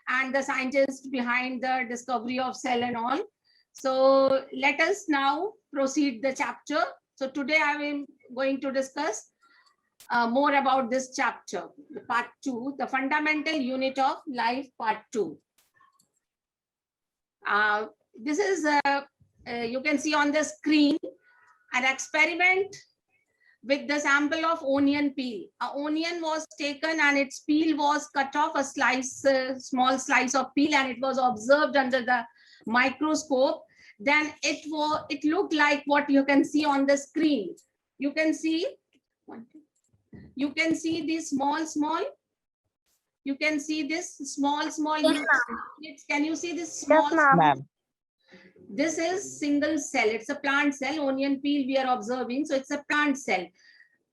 and the scientists behind the discovery of cell and all. So let us now proceed the chapter. So today I am going to discuss more about this chapter, part 2, the fundamental unit of life, part 2. This is, you can see on the screen, an experiment with the sample of onion peel. An onion was taken and its peel was cut off, a slice, small slice of peel, and it was observed under the microscope. Then it looked like what you can see on the screen. You can see these small. You can see this small units. Can you see this small? Yes, ma'am. This is single cell. It's a plant cell. Onion peel we are observing. So it's a plant cell.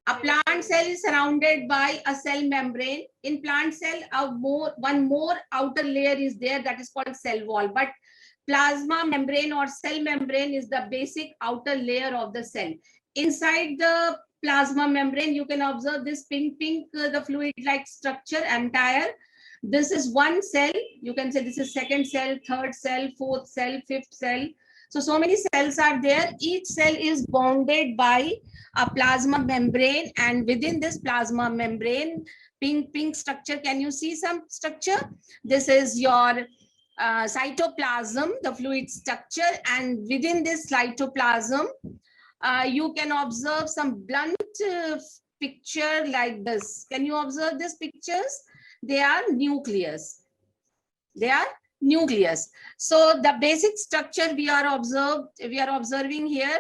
A plant cell is surrounded by a cell membrane. In plant cell, one more outer layer is there, that is called cell wall. But plasma membrane or cell membrane is the basic outer layer of the cell. Inside the plasma membrane, you can observe this pink, the fluid-like structure entire. This is one cell. You can say this is second cell, third cell, fourth cell, fifth cell. So many cells are there. Each cell is bounded by a plasma membrane, and within this plasma membrane, pink structure. Can you see some structure? This is your cytoplasm, the fluid structure, and within this cytoplasm, you can observe some blunt picture like this. Can you observe these pictures? They are nucleus. They are nucleus. So the basic structure we are observing here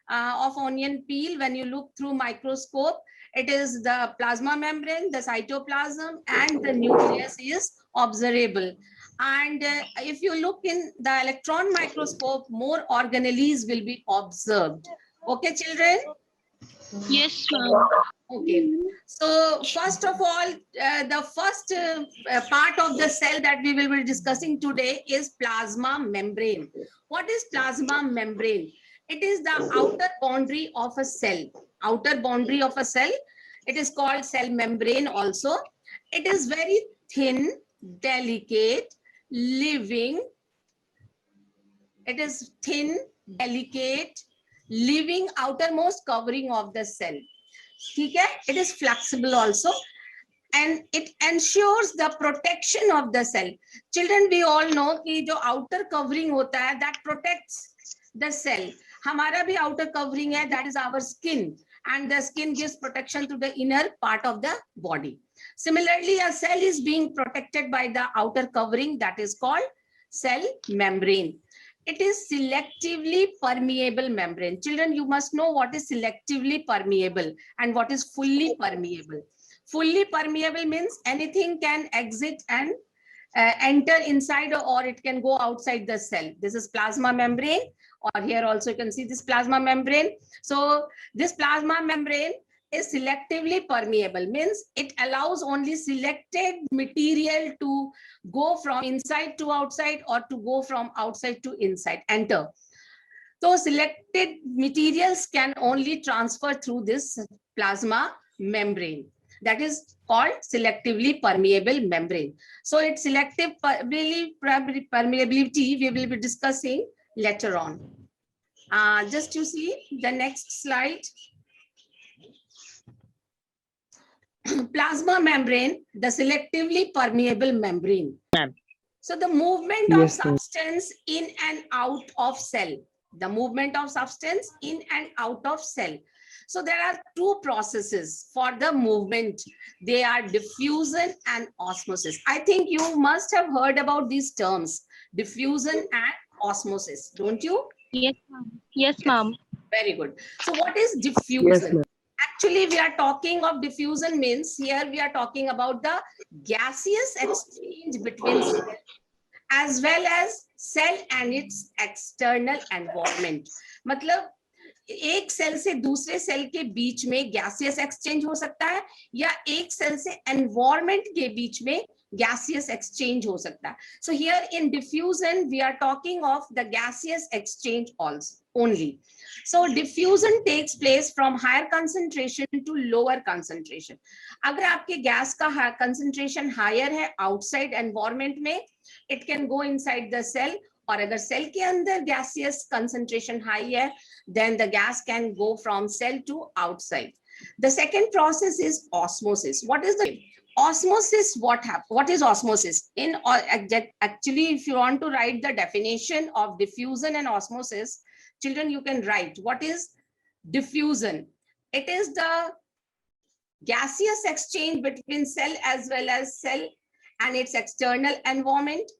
of onion peel, when you look through microscope, it is the plasma membrane, the cytoplasm, and the nucleus is observable. And if you look in the electron microscope, more organelles will be observed. Okay, children? Yes, ma'am. Okay. So first of all, the first part of the cell that we will be discussing today is plasma membrane. What is plasma membrane? It is the outer boundary of a cell. Outer boundary of a cell. It is called cell membrane also. It is very thin, delicate, living. It is thin, delicate, living outermost covering of the cell. Okay? It is flexible also, and it ensures the protection of the cell. Children, we all know कि जो outer covering होता है, that protects the cell. हमारा भी outer covering है, that is our skin, and the skin gives protection to the inner part of the body. Similarly, a cell is being protected by the outer covering, that is called cell membrane. It is selectively permeable membrane. Children, you must know what is selectively permeable and what is fully permeable. Fully permeable means anything can exit and enter inside, or it can go outside the cell. This is plasma membrane, or here also you can see this plasma membrane. So this plasma membrane is selectively permeable, means it allows only selected material to go from inside to outside, or to go from outside to inside, enter. So selected materials can only transfer through this plasma membrane. That is called selectively permeable membrane. So its selective permeability we will be discussing later on. Just to see the next slide. Plasma membrane, the selectively permeable membrane. So the movement of substance in and out of cell. The movement of substance in and out of cell. So there are two processes for the movement. They are diffusion and osmosis. I think you must have heard about these terms, diffusion and osmosis, don't you? Yes, ma'am. Yes, ma'am. Very good. So what is diffusion? Yes, actually, we are talking of diffusion means here we are talking about the gaseous exchange between cells as well as cell and its external environment. मतलब एक cell से दूसरे cell के बीच में gaseous exchange हो सकता है, या एक सेल से एनवायरनमेंट के बीच में gaseous exchange हो सकता है. So here in diffusion we are talking of the gaseous exchange also only. So diffusion takes place from higher concentration to lower concentration. अगर आपके गैस का concentration higher है outside environment में, it can go inside the cell. और अगर cell के अंदर gaseous concentration high है, then the gas can go from cell to outside. The second process is osmosis. What is the osmosis? What is osmosis? Actually, if you want to write the definition of diffusion and osmosis, children, you can write what is diffusion. It is the gaseous exchange between cell as well as cell and its external environment.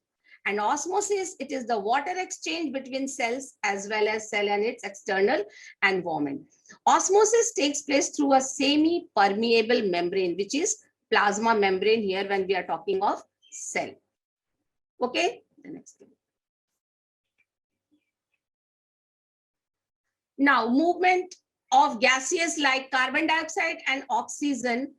And osmosis, it is the water exchange between cells as well as cell and its external environment. Osmosis takes place through a semi-permeable membrane, which is plasma membrane here when we are talking of cell. Okay, the next thing. Now, movement of gases like carbon dioxide and oxygen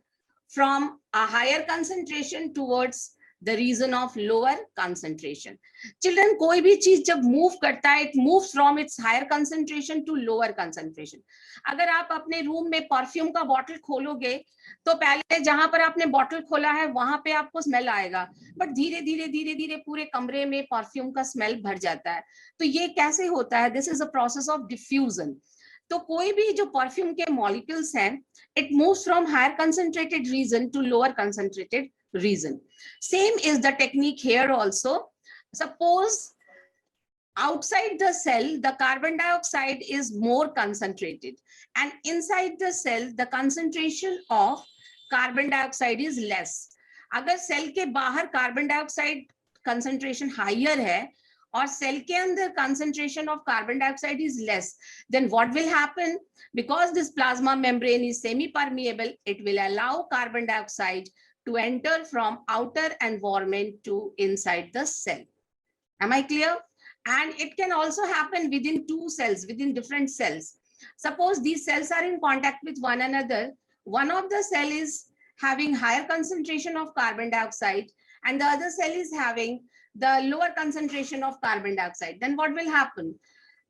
from a higher concentration towards the region of lower concentration. Children, कोई भी चीज जब move करता है, it moves from its higher concentration to lower concentration. अगर आप अपने room में परफ्यूम का बॉटल खोलोगे तो पहले जहां पर आपने बॉटल खोला है वहां पे आपको स्मेल आएगा, बट धीरे धीरे पूरे कमरे में परफ्यूम का स्मेल भर जाता है. तो ये कैसे होता है? This is a process of diffusion. तो कोई भी जो परफ्यूम के मॉलिक्यूल्स हैं, it moves from higher concentrated region to lower concentrated region. Same is the technique here also. Suppose outside the cell, the carbon dioxide is more concentrated, and inside the cell, the concentration of carbon dioxide is less. अगर cell के बाहर carbon dioxide concentration higher है और cell के अंदर concentration of carbon dioxide is less, then what will happen? Because this plasma membrane is semi-permeable, it will allow carbon dioxide to enter from outer environment to inside the cell. Am I clear? And it can also happen within two cells, within different cells. Suppose these cells are in contact with one another. One of the cell is having higher concentration of carbon dioxide and the other cell is having the lower concentration of carbon dioxide. Then what will happen?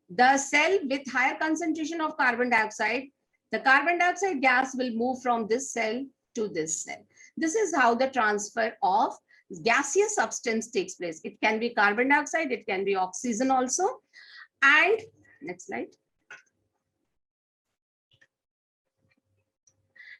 The cell with higher concentration of carbon dioxide, the carbon dioxide gas will move from this cell to this cell. This is how the transfer of gaseous substance takes place. It can be carbon dioxide, it can be oxygen also. And next slide.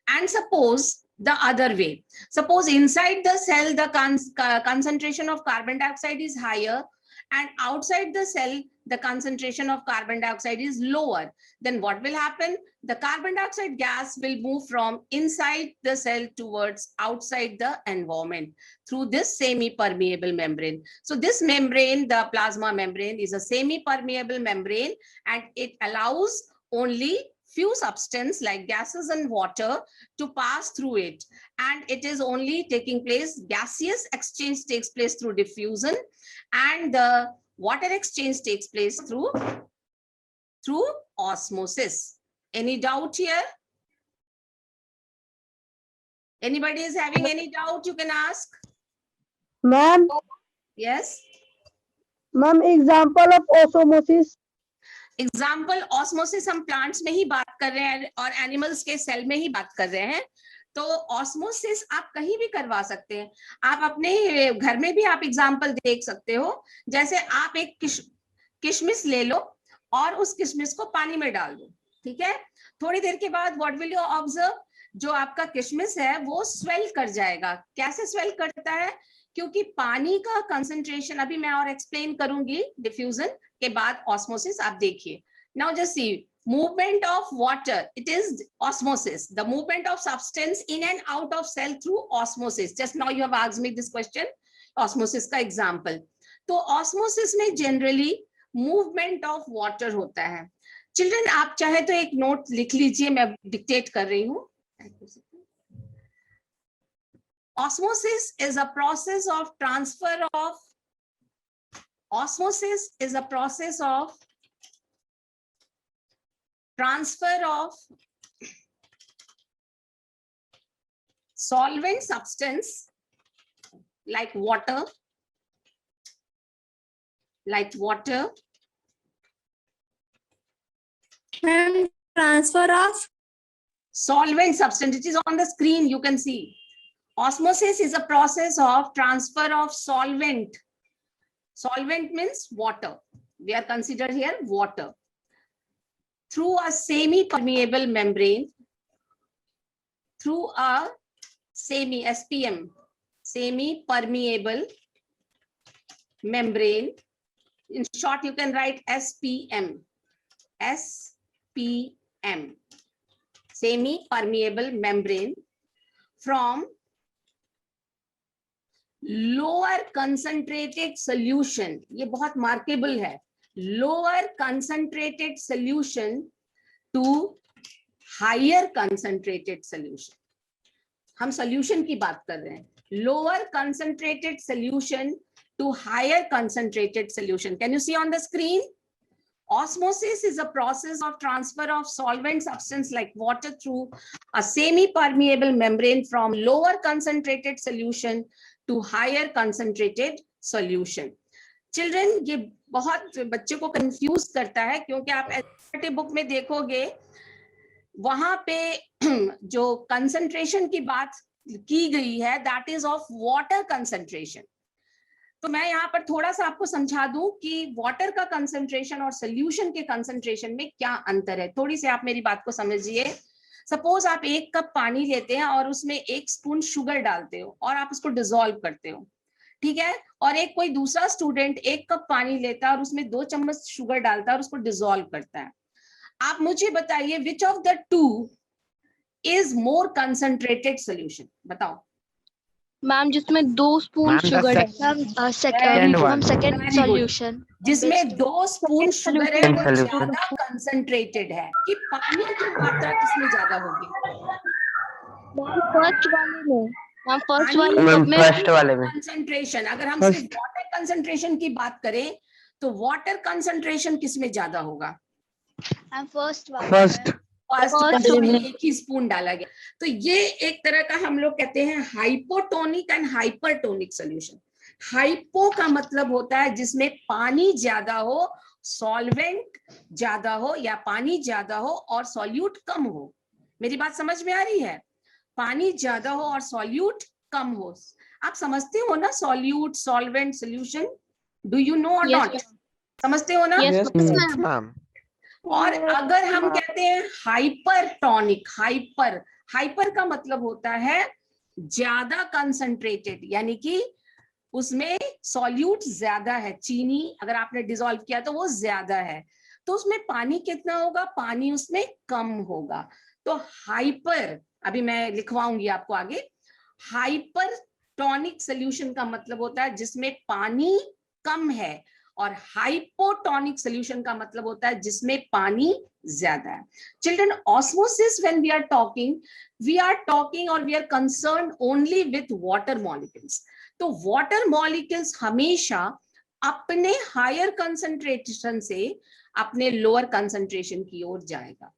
And suppose the other way. Suppose inside the cell, the concentration of carbon dioxide is higher, and outside the cell, the concentration of carbon dioxide is lower. Then what will happen? The carbon dioxide gas will move from inside the cell towards outside the environment through this semi-permeable membrane. So this membrane, the plasma membrane, is a semi-permeable membrane, and it allows only few substances like gases and water to pass through it, and it is only taking place, gaseous exchange takes place through diffusion, and the water exchange takes place through osmosis. Any doubt here? Anybody is having any doubt, you can ask. Ma'am, Yes. ma'am, example of osmosis. Example osmosis हम plants में ही बात कर रहे हैं और animals के cell में ही बात कर रहे हैं. तो ऑस्मोसिस आप कहीं भी करवा सकते हैं. आप अपने घर में भी आप एग्जाम्पल देख सकते हो. जैसे आप एक किशमिश ले लो और उस किशमिश को पानी में डाल दो, ठीक है. थोड़ी देर के बाद व्हाट विल यू ऑब्जर्व? जो आपका किशमिश है वो स्वेल कर जाएगा. कैसे स्वेल करता है? क्योंकि पानी का कंसंट्रेशन, अभी मैं और एक्सप्लेन करूंगी डिफ्यूजन के बाद ऑस्मोसिस. आप देखिए. Now just see, movement of water, it is osmosis, the movement of substance in and out of cell through osmosis. Just now you have asked me this question, osmosis का example. तो osmosis में generally movement of water होता है. Children, आप चाहे तो एक note लिख लीजिए, मैं डिक्टेट कर रही हूँ. Osmosis is a process of transfer of, osmosis is a process of transfer of solvent substance like water, Ma'am, transfer of solvent substance. It is on the screen, you can see. Osmosis is a process of transfer of solvent. Solvent means water. We are considered here water through a semi-permeable membrane, through a SPM, semi-permeable membrane. In short, you can write SPM, semi-permeable membrane, from lower concentrated solution. ये बहुत markable है. Lower concentrated solution to higher concentrated solution. हम solution की बात कर रहे हैं. Lower concentrated solution to higher concentrated solution. Can you see on the screen? Osmosis is a process of transfer of solvent substance like water through a semi-permeable membrane from lower concentrated solution to higher concentrated solution. Children, ये बहुत बच्चे को confuse करता है, क्योंकि आप STT book में देखोगे वहां पे जो कंसंट्रेशन की बात की गई है that is of water concentration. तो मैं यहाँ पर थोड़ा सा आपको समझा दूं कि वाटर का कंसंट्रेशन और सोल्यूशन के कंसंट्रेशन में क्या अंतर है. थोड़ी सी आप मेरी बात को समझिए. सपोज आप 1 कप पानी लेते हैं और उसमें 1 स्पून शुगर डालते हो और आप उसको डिसॉल्व करते हो, ठीक है. और एक कोई दूसरा स्टूडेंट 1 कप पानी लेता है और उसमें 2 चम्मच शुगर डालता है और उसको डिसॉल्व करता है. आप मुझे बताइए which of the two is more concentrated solution. बताओ. मैम जिसमें 2 स्पून शुगर है. सेकंड सॉल्यूशन जिसमें 2 स्पून शुगर है वो ज्यादा कंसंट्रेटेड है. कि पानी की मात्रा किसमें ज्यादा होगी? फर्स्ट वाले में. मैम फर्स्ट वाले में कंसंट्रेशन. अगर हम सिर्फ वाटर कंसंट्रेशन की बात करें तो वाटर कंसंट्रेशन किसमें ज्यादा होगा? फर्स्ट फर्स्ट में 1 ही स्पून डाला गया. तो ये एक तरह का हम लोग कहते हैं hypotonic and hypertonic solution. Hypo का मतलब होता है जिसमें पानी ज्यादा हो, सॉल्वेंट ज्यादा हो, या पानी ज्यादा हो और सॉल्यूट कम हो. मेरी बात समझ में आ रही है? पानी ज्यादा हो और सॉल्यूट कम हो. आप समझते हो ना solute, solvent, solution? Do you know और नॉट? समझते हो ना? मैम. और अगर हम कहते हैं हाइपरटोनिक, हाइपर का मतलब होता है ज्यादा कंसंट्रेटेड, यानी कि उसमें सॉल्यूट ज्यादा है. चीनी अगर आपने डिसॉल्व किया तो वो ज्यादा है, तो उसमें पानी कितना होगा? पानी उसमें कम होगा. तो हाइपर, अभी मैं लिखवाऊंगी आपको आगे. हाइपरटोनिक सोल्यूशन का मतलब होता है जिसमें पानी कम है, और हाइपोटोनिक सोल्यूशन का मतलब होता है जिसमें पानी ज्यादा है. Children, osmosis when we are talking और we are concern only with water molecules. तो वाटर मॉलिक्यूल्स हमेशा अपने हायर कंसंट्रेशन से अपने लोअर कंसंट्रेशन की ओर जाएगा.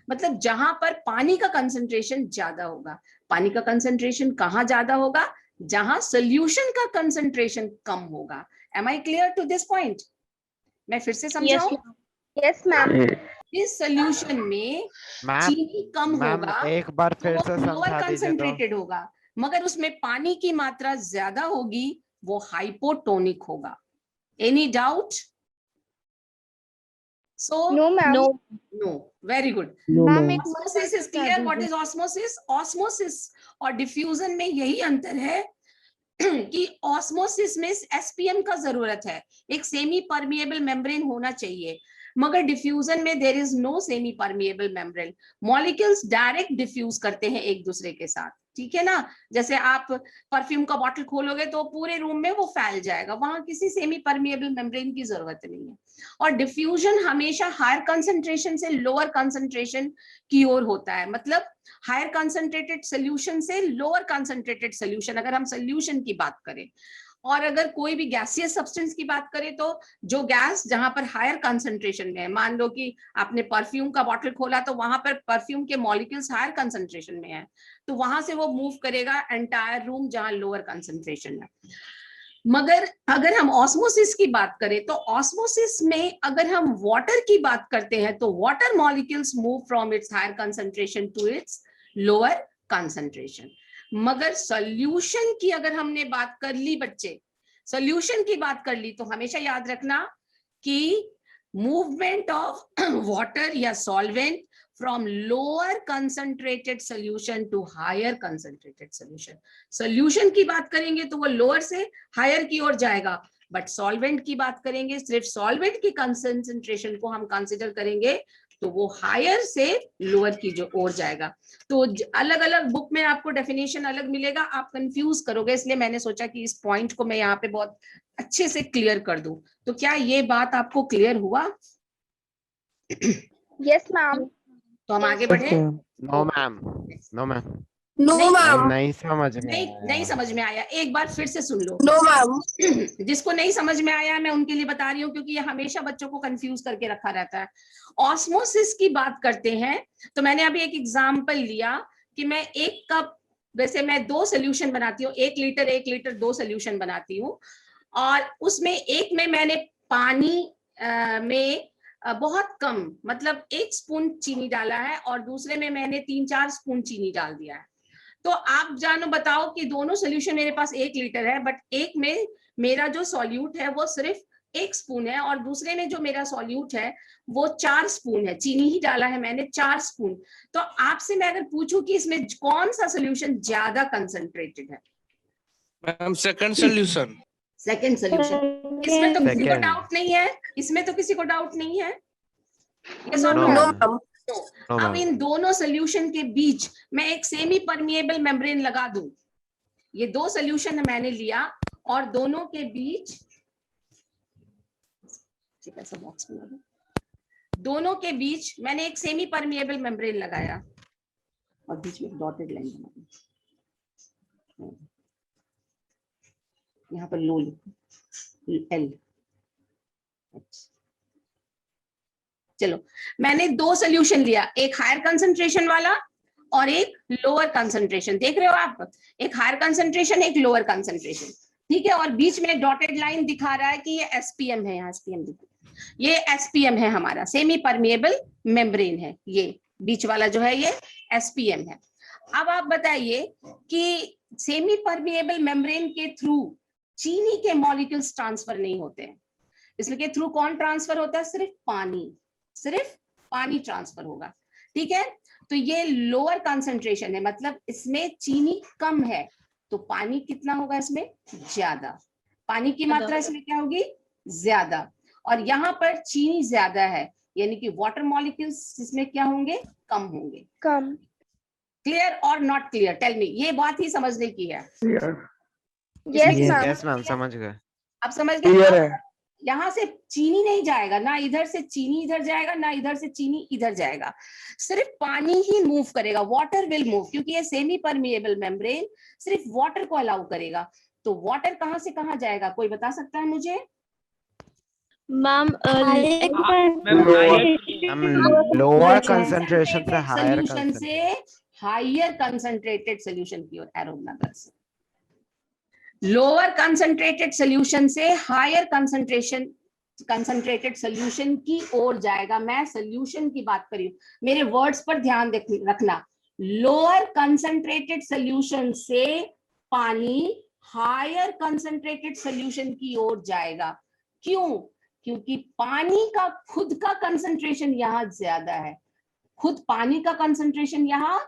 मतलब जहां पर पानी का कंसंट्रेशन ज्यादा होगा. पानी का कंसंट्रेशन कहाँ ज्यादा होगा? जहां सोल्यूशन का कंसंट्रेशन कम होगा. Am I clear to this point? मैं फिर से समझाऊं? Yes ma'am. इस सोल्यूशन में चीनी कम होगा, एक बार फिर से लोअर समझा दीजिए कंसंट्रेटेड होगा, मगर उसमें पानी की मात्रा ज्यादा होगी, वो हाइपोटोनिक होगा. Any doubt? So no ma'am. no, very good. Ma'am एक Osmosis is clear. What is osmosis? Osmosis और diffusion में यही अंतर है कि ऑस्मोसिस में एसपीएम का जरूरत है, एक सेमी परमिएबल मेम्ब्रेन होना चाहिए, मगर डिफ्यूजन में there is no semi permeable membrane. Molecules direct diffuse करते हैं एक दूसरे के साथ, ठीक है ना. जैसे आप परफ्यूम का बॉटल खोलोगे तो पूरे रूम में वो फैल जाएगा, वहां किसी सेमी परमिएबल मेम्ब्रेन की जरूरत नहीं है. और डिफ्यूजन हमेशा हायर कंसंट्रेशन से लोअर कंसंट्रेशन की ओर होता है. मतलब हायर कंसंट्रेटेड सोल्यूशन से लोअर कंसंट्रेटेड सोल्यूशन, अगर हम सोल्यूशन की बात करें. और अगर कोई भी गैसियस सब्सटेंस की बात करें तो जो गैस जहां पर हायर कंसंट्रेशन में है, मान लो कि आपने परफ्यूम का बॉटल खोला तो वहां पर परफ्यूम के मॉलिक्यूल्स हायर कंसंट्रेशन में है, तो वहां से वो मूव करेगा एंटायर रूम जहां लोअर कंसंट्रेशन है। मगर अगर हम ऑस्मोसिस की बात करें तो ऑस्मोसिस में अगर हम वाटर की बात करते हैं तो water molecules move from its higher concentration to its lower concentration. मगर सॉल्यूशन की अगर हमने बात कर ली बच्चे, सॉल्यूशन की बात कर ली, तो हमेशा याद रखना कि मूवमेंट ऑफ वाटर या solvent from lower concentrated solution to higher concentrated solution. Solution की बात करेंगे तो वो lower से higher की ओर जाएगा, बट solvent की बात करेंगे सिर्फ solvent की concentration को हम consider करेंगे तो वो higher से lower की जो ओर जाएगा। तो अलग अलग बुक में आपको डेफिनेशन अलग मिलेगा, आप कंफ्यूज करोगे, इसलिए मैंने सोचा कि इस पॉइंट को मैं यहाँ पे बहुत अच्छे से क्लियर कर दूं। तो क्या ये बात आपको क्लियर हुआ? Yes, ma'am. तो हम आगे बढ़े। No ma'am, no ma'am, no ma'am, नहीं समझ में नहीं समझ में आया, एक बार फिर से सुन लो। No ma'am. जिसको नहीं समझ में आया मैं उनके लिए बता रही हूँ, क्योंकि ये हमेशा बच्चों को कंफ्यूज करके रखा रहता है। ऑस्मोसिस की बात करते हैं तो मैंने अभी एक एग्जांपल लिया कि मैं एक कप, वैसे मैं 2 सोल्यूशन बनाती हूँ, 1 लीटर 2 सोल्यूशन बनाती हूँ, और उसमें एक में मैंने पानी में बहुत कम, मतलब 1 स्पून चीनी डाला है और दूसरे में मैंने 3-4 स्पून चीनी डाल दिया है। तो आप जानो बताओ कि दोनों सोल्यूशन मेरे पास 1 लीटर है, बट एक में मेरा जो सॉल्यूट है वो सिर्फ 1 स्पून है और दूसरे में जो मेरा सॉल्यूट है वो 4 स्पून है, चीनी ही डाला है मैंने 4 स्पून। तो आपसे मैं अगर पूछूं कि इसमें कौन सा सोल्यूशन ज्यादा कंसंट्रेटेड है? Ma'am second solution. Second solution. इसमें तो किसी को डाउट नहीं है, इसमें तो किसी को डाउट नहीं है। Yes or no? अब इन दोनों सोल्यूशन के बीच मैं एक सेमी परमिएबल मेम्ब्रेन लगा दूं, ये 2 सोल्यूशन मैंने लिया और दोनों के बीच बॉक्स में दोनों के बीच मैंने एक सेमी परमिएबल मेम्ब्रेन लगाया और बीच में डॉटेड लाइन बना दी, यहाँ पर लो एल। चलो, मैंने 2 सोल्यूशन लिया, एक हायर कंसंट्रेशन वाला और एक लोअर कंसंट्रेशन। देख रहे हो आप, एक हायर कंसंट्रेशन एक लोअर कंसंट्रेशन, ठीक है, और बीच में डॉटेड लाइन दिखा रहा है कि ये एसपीएम है, यहाँ एसपीएम ये एसपीएम है, हमारा सेमी परमिएबल मेम्ब्रेन है, ये बीच वाला जो है ये एसपीएम है। अब आप बताइए कि सेमी परमिएबल मेम्ब्रेन के थ्रू चीनी के मॉलिक्यूल्स ट्रांसफर नहीं होते हैं, इसके थ्रू कौन ट्रांसफर होता है? सिर्फ पानी ट्रांसफर होगा, ठीक है। तो ये लोअर कंसंट्रेशन है, मतलब इसमें चीनी कम है, तो पानी कितना होगा इसमें? ज्यादा। पानी की मात्रा इसमें क्या होगी? ज्यादा। और यहाँ पर चीनी ज्यादा है, यानी कि वाटर मॉलिक्यूल्स इसमें क्या होंगे? कम होंगे। कम। क्लियर और नॉट क्लियर? टेल मी, ये बात ही समझने की है। यस मैम, समझ गए। अब समझ गए? यहाँ से चीनी नहीं जाएगा, ना इधर से चीनी इधर जाएगा, ना इधर से चीनी इधर जाएगा, सिर्फ पानी ही मूव करेगा। वाटर विल मूव, क्योंकि ये सेमी परमिएबल मेम्ब्रेन सिर्फ वाटर को अलाउ करेगा। तो वाटर कहाँ से कहाँ जाएगा, कोई बता सकता है मुझे? मैम लोअर कंसंट्रेशन से हायर सोल्यूशन से हायर कंसंट्रेटेड सोल्यूशन की ओर, एरो नंबर से लोअर कंसंट्रेटेड सोल्यूशन से हायर कंसंट्रेटेड सोल्यूशन की ओर जाएगा। मैं सोल्यूशन की बात करी, मेरे वर्ड्स पर ध्यान रखना। लोअर कंसंट्रेटेड सोल्यूशन से पानी हायर कंसंट्रेटेड सोल्यूशन की ओर जाएगा। क्यों? क्योंकि पानी का खुद का कंसंट्रेशन यहाँ ज्यादा है, खुद पानी का कंसंट्रेशन यहाँ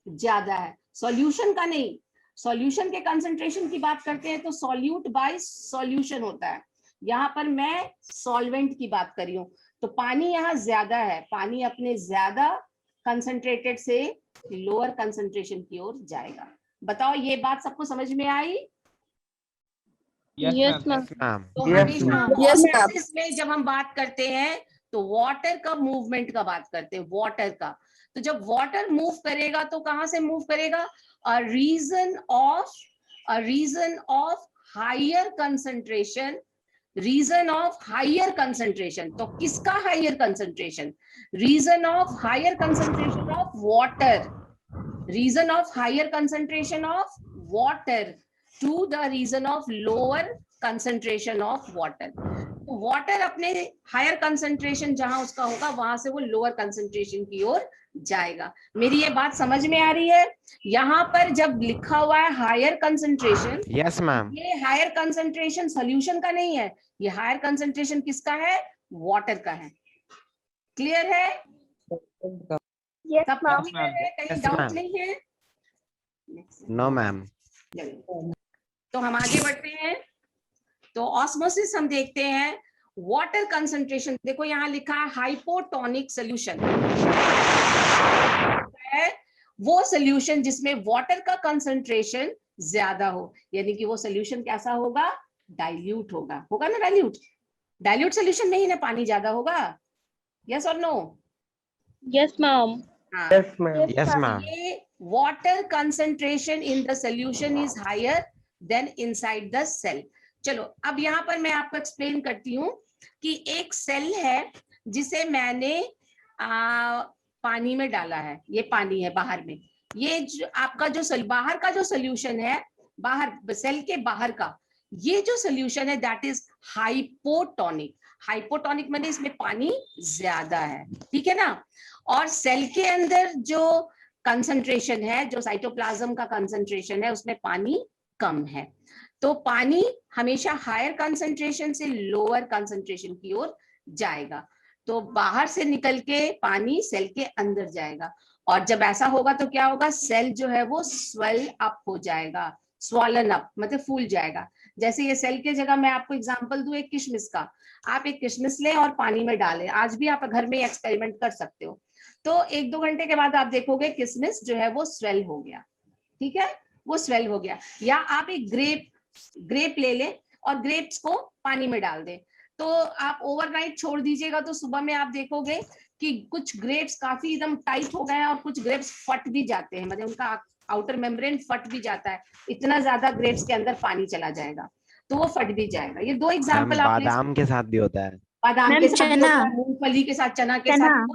ज्यादा है, सॉल्यूशन का नहीं। सॉल्यूशन के कंसंट्रेशन की बात करते हैं तो सॉल्यूट बाय सॉल्यूशन होता है, यहाँ पर मैं सॉल्वेंट की बात कर रही हूँ। तो पानी यहाँ ज्यादा है, पानी अपने ज्यादा कंसंट्रेटेड से लोअर कंसंट्रेशन की ओर जाएगा। बताओ, ये बात सबको समझ में आई? Yes ma'am. तो हमेशा में जब हम बात करते हैं तो वाटर का मूवमेंट का बात करते हैं, वाटर का। तो जब वाटर मूव करेगा तो कहां से मूव करेगा? a region of higher concentration, region of higher concentration, तो किसका higher concentration? Region of higher concentration of water, reason of higher concentration of water to the reason of lower concentration of water. Water अपने higher concentration जहां उसका होगा वहां से वो lower concentration की ओर जाएगा। मेरी ये बात समझ में आ रही है? यहाँ पर जब लिखा हुआ है हायर कंसंट्रेशन, यस मैम, ये हायर कंसंट्रेशन सोल्यूशन का नहीं है, ये हायर कंसंट्रेशन किसका है? वाटर का है। क्लियर है? Yes, सब ma'am. clear है? कहीं Yes, डाउट ma'am. नहीं है? नो मैम, तो हम आगे बढ़ते हैं। तो ऑस्मोसिस हम देखते हैं। वाटर कंसंट्रेशन देखो यहाँ लिखा है हाइपोटोनिक सोल्यूशन है वो सोल्यूशन जिसमें वाटर का कंसंट्रेशन ज्यादा हो, यानी कि वो सोल्यूशन कैसा होगा? डाइल्यूट होगा। होगा ना डाइल्यूट? डाइल्यूट सोल्यूशन में ही ना पानी ज्यादा होगा। यस और नो? Yes, ma'am. हाँ, यस मैम, ये water concentration in the solution is higher than inside the cell. चलो अब यहाँ पर मैं आपको एक्सप्लेन करती हूँ कि एक सेल है जिसे मैंने पानी में डाला है। ये पानी है बाहर में, ये जो आपका जो बाहर का जो सोल्यूशन है, बाहर सेल के बाहर का ये जो सोल्यूशन है दैट इज हाइपोटोनिक। हाइपोटोनिक माने इसमें पानी ज्यादा है, ठीक है ना? और सेल के अंदर जो कंसंट्रेशन है, जो साइटोप्लाज्म का कंसंट्रेशन है, उसमें पानी कम है। तो पानी हमेशा हायर कंसंट्रेशन से लोअर कंसंट्रेशन की ओर जाएगा। तो बाहर से निकल के पानी सेल के अंदर जाएगा, और जब ऐसा होगा तो क्या होगा? सेल जो है वो स्वेल अप हो जाएगा, स्वॉलन अप मतलब फूल जाएगा। जैसे ये सेल के जगह मैं आपको एग्जांपल दूं एक किशमिश का। आप एक किशमिश लें और पानी में डालें, आज भी आप घर में एक्सपेरिमेंट कर सकते हो। तो 1-2 घंटे के बाद आप देखोगे किशमिश जो है वो स्वेल हो गया, ठीक है, वो स्वेल हो गया। या आप एक ग्रेप ले लें और ग्रेप्स को पानी में डाल दें, तो आप ओवरनाइट छोड़ दीजिएगा तो सुबह में आप देखोगे कि कुछ ग्रेप्स काफी एकदम टाइट हो गए हैं और कुछ ग्रेप्स फट भी जाते हैं, मतलब उनका आउटर मेम्ब्रेन फट भी जाता है, इतना ज्यादा ग्रेप्स के अंदर पानी चला जाएगा तो वो फट भी जाएगा। ये 2 एग्जाम्पल आपने बादाम के साथ भी होता है। बादाम के साथ, चना। मूंगफली के साथ, चना के साथ,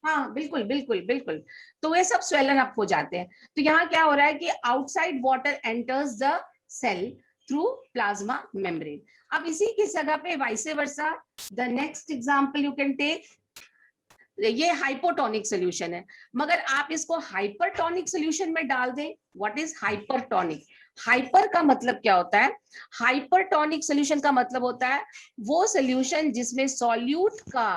हाँ बिल्कुल बिल्कुल बिल्कुल। तो ये सब स्वेलन अप हो जाते हैं। तो यहाँ क्या हो रहा है कि outside water enters the cell through plasma membrane. अब इसी की जगह पे vice versa the next example you can take, ये हाइपोटोनिक सोल्यूशन है, मगर आप इसको हाइपरटोनिक सोल्यूशन में डाल दें। What is hypertonic? हाइपर का मतलब क्या होता है? हाइपरटोनिक सोल्यूशन का मतलब होता है वो सोल्यूशन जिसमें सॉल्यूट का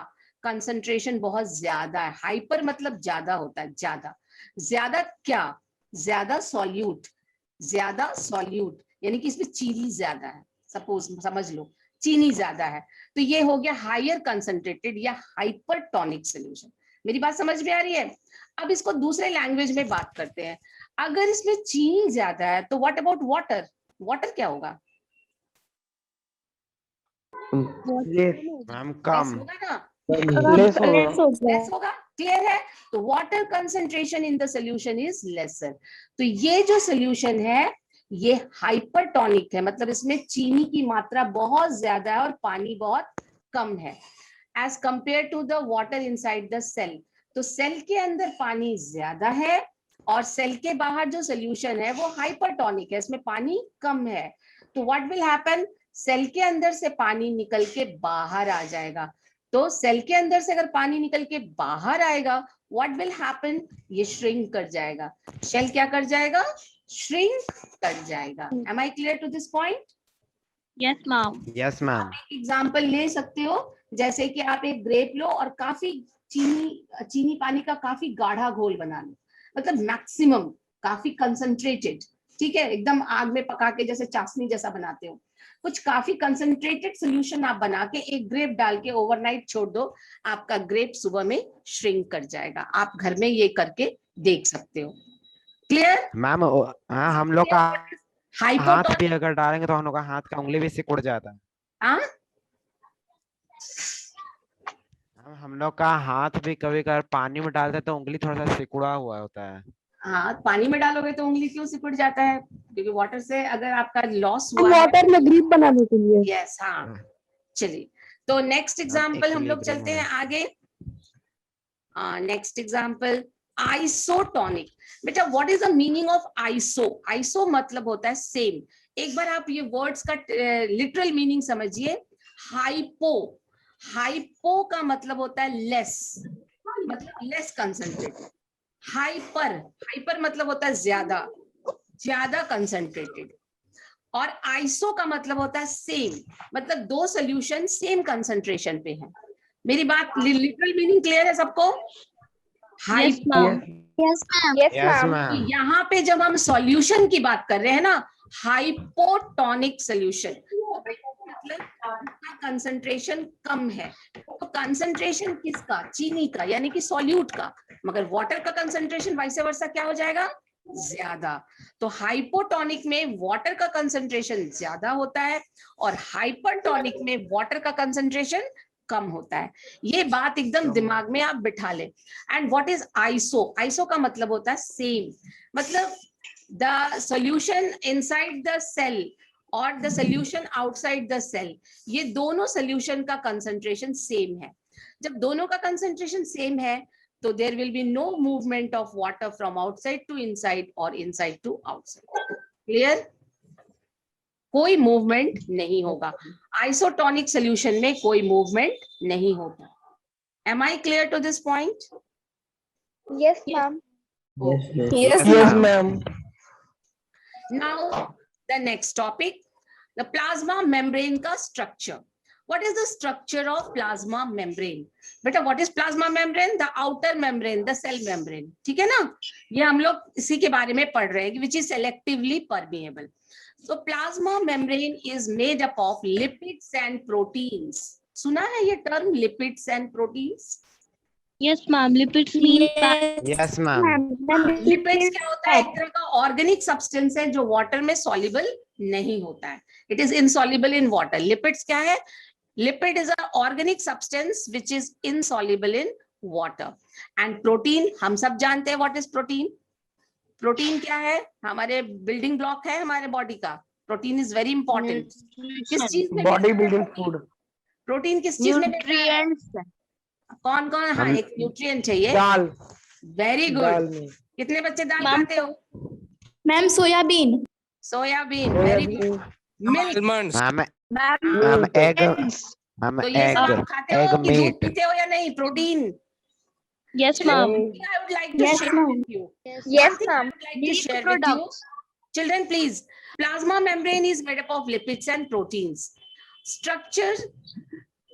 कंसंट्रेशन बहुत ज्यादा है। हाइपर मतलब ज्यादा होता है, ज्यादा। ज्यादा क्या? ज्यादा सॉल्यूट, ज्यादा सॉल्यूट यानी कि इसमें चीनी ज्यादा है, सपोज समझ लो चीनी ज्यादा है, तो ये हो गया हायर कंसंट्रेटेड या हाइपरटोनिक सोल्यूशन। मेरी बात समझ में आ रही है? अब इसको दूसरे लैंग्वेज में बात करते हैं। अगर इसमें चीनी ज्यादा है तो व्हाट अबाउट वाटर? वाटर क्या होगा? मैम कम, होगा ना, लेस होगा। क्लियर है? तो water concentration in the solution is lesser. तो ये जो सोल्यूशन है ये हाइपरटोनिक है, मतलब इसमें चीनी की मात्रा बहुत ज्यादा है और पानी बहुत कम है, as compare to the water inside the cell. तो सेल के अंदर पानी ज्यादा है और सेल के बाहर जो सोल्यूशन है वो हाइपरटोनिक है, इसमें पानी कम है। तो व्हाट विल हैपन? सेल के अंदर से पानी निकल के बाहर आ जाएगा। तो सेल के अंदर से अगर पानी निकल के बाहर आएगा, व्हाट विल हैपन? ये श्रिंक कर जाएगा। सेल क्या कर जाएगा? श्रिंक कर जाएगा। Am I clear to this point? Yes, ma'am. Yes ma'am, example ले सकते हो, जैसे कि आप एक ग्रेप लो और काफी चीनी पानी का काफी गाढ़ा घोल बना लो, मतलब मैक्सिमम काफी कंसंट्रेटेड, ठीक है, एकदम आग में पका के जैसे चाशनी जैसा बनाते हो, कुछ काफी कंसंट्रेटेड सोल्यूशन आप बना के एक ग्रेप डाल के ओवरनाइट छोड़ दो, आपका ग्रेप सुबह में श्रिंक कर जाएगा। आप घर में ये करके देख सकते हो। क्लियर? मैम हाँ, हम लोग का हाथ हाइपोटोनिक, भी अगर डालेंगे तो हम लोग का हाथ का उंगली भी सिकुड़ जाता है। हम लोग का हाथ भी कभी कभार पानी में डालते हैं तो उंगली थोड़ा सा सिकुड़ा हुआ होता है। हाँ, पानी में डालोगे तो उंगली क्यों सिकुड़ जाता है? क्योंकि वाटर से अगर आपका लॉस हुआ है। वाटर में ग्रिप बनाने के लिए। यस, हाँ। चलिए, तो नेक्स्ट एग्जाम्पल हम लोग चलते हैं आगे। Next example, isotonic. बेटा, what is the meaning of iso? Iso मतलब होता है सेम। एक बार आप ये वर्ड्स का लिटरल मीनिंग समझिए। हाइपो, हाइपो का मतलब होता है लेस, मतलब लेस कंसंट्रेटेड। हाइपर, हाइपर मतलब होता है ज्यादा, ज्यादा कंसंट्रेटेड। और आइसो का मतलब होता है सेम, मतलब दो सोल्यूशन सेम कंसंट्रेशन पे हैं। मेरी बात लिटरल मीनिंग क्लियर है सबको? Yes, ma'am. Yes ma'am. यहाँ पे जब हम सॉल्यूशन की बात कर रहे हैं ना, हाइपोटोनिक सोल्यूशन, मतलब कंसंट्रेशन कम है। तो कंसंट्रेशन किसका? चीनी का, यानी कि सॉल्यूट का। मगर वाटर का कंसंट्रेशन वाइस वर्सा क्या हो जाएगा? ज्यादा। तो हाइपोटोनिक में वाटर का कंसंट्रेशन ज्यादा होता है और हाइपरटोनिक में वाटर का कंसंट्रेशन कम होता है। ये बात एकदम दिमाग में आप बिठा लें। And what is iso? Iso का मतलब होता है सेम, मतलब the solution inside the cell और the solution outside the cell, ये दोनों सॉल्यूशन का कंसंट्रेशन सेम है। जब दोनों का कंसंट्रेशन सेम है तो there will be no movement of water from outside to inside और इनसाइड टू आउटसाइड। क्लियर? कोई मूवमेंट नहीं होगा। आइसोटोनिक सॉल्यूशन में कोई मूवमेंट नहीं होता। Am I clear to this point? Yes ma'am. Yes ma'am. Now the next topic, the plasma membrane का structure. What is the structure of plasma membrane? बेटा, what is plasma membrane? The outer membrane, the cell membrane. ठीक है ना? ये हम लोग इसी के बारे में पढ़ रहे हैं, which is selectively permeable. So plasma membrane is made up of lipids and proteins. सुना है ये term lipids and proteins? Yes, ma'am. Lipids mean fat. Yes ma'am. Lipids क्या होता है? एक तरह का ऑर्गेनिक सब्सटेंस है जो वाटर में सॉल्युबल नहीं होता है। It is insoluble in water. Lipids क्या है? Lipid is a organic substance which is insoluble in water. And protein, हम सब जानते हैं व्हाट इज प्रोटीन। प्रोटीन क्या है? हमारे बिल्डिंग ब्लॉक है हमारे बॉडी का। Protein is very important. किस चीज में? Body building food. प्रोटीन किस चीज में? कौन कौन? हाँ, एक न्यूट्रिएंट है ये। दाल। वेरी दाल गुड। में। कितने बच्चे दाल मैम। खाते हो? Ma'am soybean. Soybean, very good. Milk, Almonds. Ma'am हाँ, एग, मैम तो ये सब एग, आप खाते हो एग कि दूध मीट। पीते हो या नहीं? Protein. Yes, ma'am. I would like to Yes, share ma'am. with you. Yes, One thing I ma'am. would like to Milk share with you. products. Children, please. Plasma membrane is made up of lipids and proteins. Structure,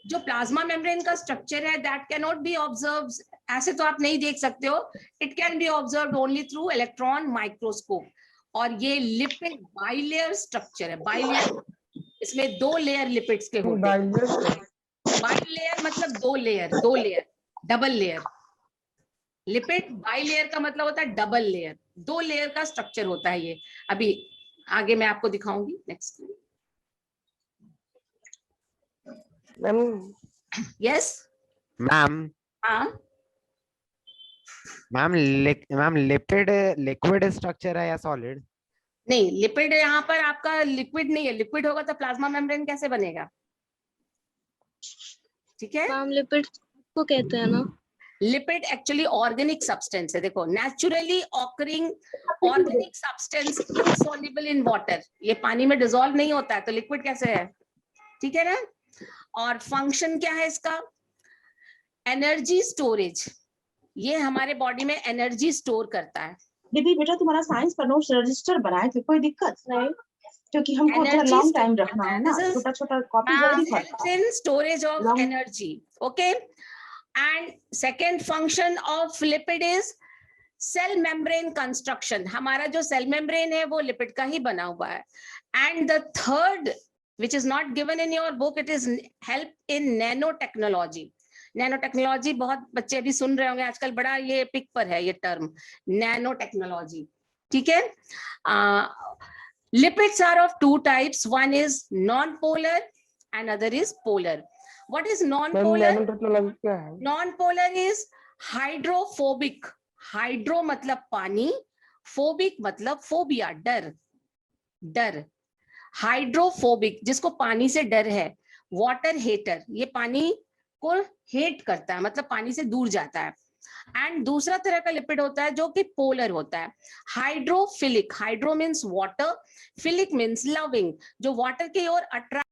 जो plasma membrane का structure है, that cannot be observed. ऐसे तो आप नहीं देख सकते हो. It can be observed only through electron microscope. और ये लिपिड बाइलेयर स्ट्रक्चर है। बाइलेयर, इसमें दो लेयर लिपिड्स के होते हैं। बाइलेयर मतलब दो लेयर, दो layer, double layer. Lipid bilayer का मतलब होता है डबल लेयर, दो लेयर का स्ट्रक्चर होता है ये। अभी आगे मैं आपको दिखाऊंगी। नेक्स्ट। मैम यस मैम हाँ, मैम लिपिड लिक्विड स्ट्रक्चर है या सॉलिड? नहीं, लिपिड यहाँ पर आपका लिक्विड नहीं है। लिक्विड होगा तो प्लाज्मा मेम्ब्रेन कैसे बनेगा? ठीक है, मैम लिपिड्स को कहते हैं ना। लिपिड एक्चुअली ऑर्गेनिक सब्सटेंस है। देखो, naturally occurring organic substance insoluble in water. ये पानी में डिसॉल्व नहीं होता है तो लिक्विड कैसे है? ठीक है ना? और फंक्शन क्या है इसका? Energy storage. ये हमारे बॉडी में एनर्जी स्टोर करता है। दीदी बेटा तुम्हारा साइंस का नोट्स रजिस्टर बनाए थे, कोई दिक्कत नहीं? क्योंकि हमको थोड़ा Energy लॉन्ग टाइम store रखना है करता ना, है। This is- छोटा छोटा कॉपी जल्दी helps पड़ता है। in storage of Long- energy. Okay, and second function of lipid is cell membrane construction. हमारा जो सेल मेम्ब्रेन है वो लिपिड का ही बना हुआ है। and the third, which is not given in your book, it is help in nanotechnology. Nano technology बहुत बच्चे अभी सुन रहे होंगे आजकल, बड़ा ये पिक पर है ये टर्म, नैनो टेक्नोलॉजी। ठीक है, lipids are of two types. One is non-polar and other is polar. What is ma'am non-polar? Nano technology क्या है? Non-polar is hydrophobic. हाइड्रो मतलब पानी फोबिक मतलब फोबिया, डर, डर। हाइड्रोफोबिक जिसको पानी से डर है। वाटर हेटर, ये पानी को हेट करता है, मतलब पानी से दूर जाता है। एंड दूसरा तरह का लिपिड होता है जो कि पोलर होता है, hydrophilic. Hydro means water, philic means loving, जो वाटर की ओर अट्रैक्ट